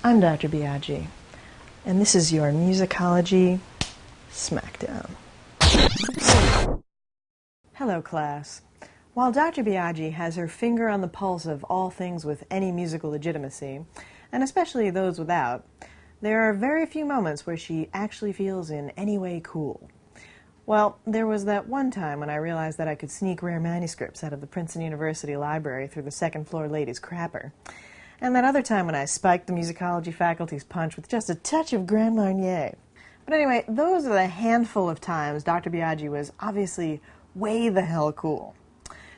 I'm Dr. Biaggi, and this is your Musicology Smackdown. Hello, class. While Dr. Biaggi has her finger on the pulse of all things with any musical legitimacy, and especially those without, there are very few moments where she actually feels in any way cool. Well, there was that one time when I realized that I could sneak rare manuscripts out of the Princeton University library through the second-floor ladies' crapper. And that other time when I spiked the musicology faculty's punch with just a touch of Grand Marnier. But anyway, those are the handful of times Dr. Biaggi was obviously way the hell cool.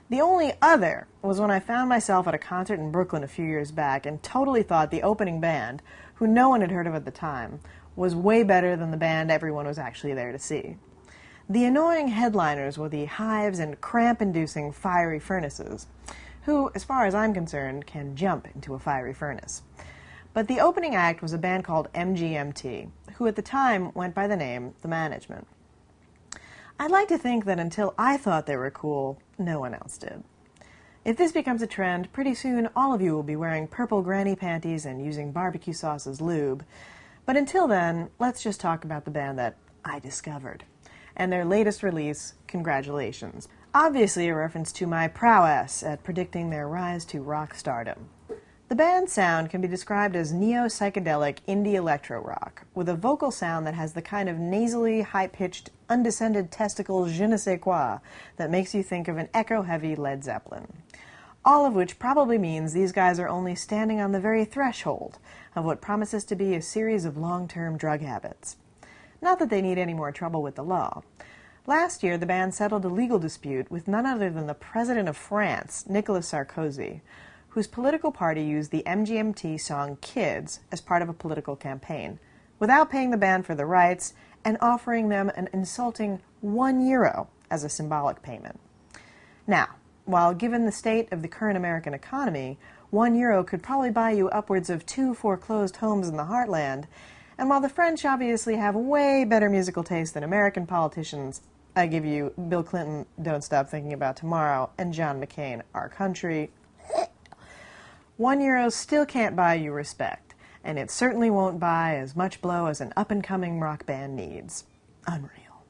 The only other was when I found myself at a concert in Brooklyn a few years back and totally thought the opening band, who no one had heard of at the time, was way better than the band everyone was actually there to see. The annoying headliners were the Hives and cramp-inducing Fiery Furnaces, who, as far as I'm concerned, can jump into a fiery furnace. But the opening act was a band called MGMT, who at the time went by the name The Management. I'd like to think that until I thought they were cool, no one else did. If this becomes a trend, pretty soon all of you will be wearing purple granny panties and using barbecue sauce as lube. But until then, let's just talk about the band that I discovered. And their latest release, Congratulations. Obviously a reference to my prowess at predicting their rise to rock stardom. The band's sound can be described as neo-psychedelic indie electro-rock, with a vocal sound that has the kind of nasally, high-pitched, undescended testicle je ne sais quoi that makes you think of an echo-heavy Led Zeppelin. All of which probably means these guys are only standing on the very threshold of what promises to be a series of long-term drug habits. Not that they need any more trouble with the law. Last year, the band settled a legal dispute with none other than the President of France, Nicolas Sarkozy, whose political party used the MGMT song Kids as part of a political campaign, without paying the band for the rights and offering them an insulting €1 as a symbolic payment. Now, while given the state of the current American economy, €1 could probably buy you upwards of 2 foreclosed homes in the heartland, and while the French obviously have way better musical taste than American politicians, I give you Bill Clinton, Don't Stop Thinking About Tomorrow, and John McCain, Our Country. €1 still can't buy you respect, and it certainly won't buy as much blow as an up-and-coming rock band needs. Unreal.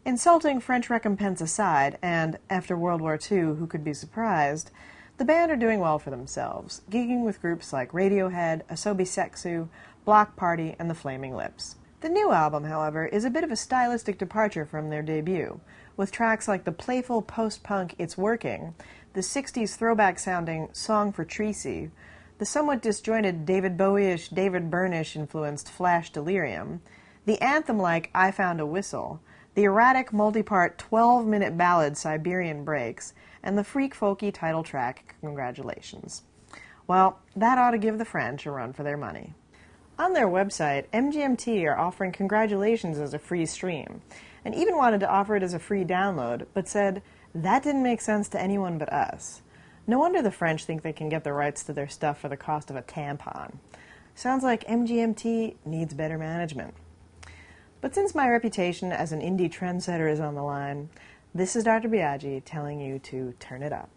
Insulting French recompense aside, and after World War II, who could be surprised, the band are doing well for themselves, gigging with groups like Radiohead, Asobi Sexu, Block Party, and the Flaming Lips. The new album, however, is a bit of a stylistic departure from their debut, with tracks like the playful post-punk It's Working, the 60s throwback-sounding Song for Tracy, the somewhat disjointed David Bowie-ish, David Byrne-ish influenced Flash Delirium, the anthem-like I Found a Whistle, the erratic multi-part 12-minute ballad Siberian Breaks, and the freak-folky title track Congratulations. Well, that ought to give the French a run for their money. On their website, MGMT are offering Congratulations as a free stream, and even wanted to offer it as a free download, but said, that didn't make sense to anyone but us. No wonder the French think they can get the rights to their stuff for the cost of a tampon. Sounds like MGMT needs better management. But since my reputation as an indie trendsetter is on the line, this is Dr. Biaggi telling you to turn it up.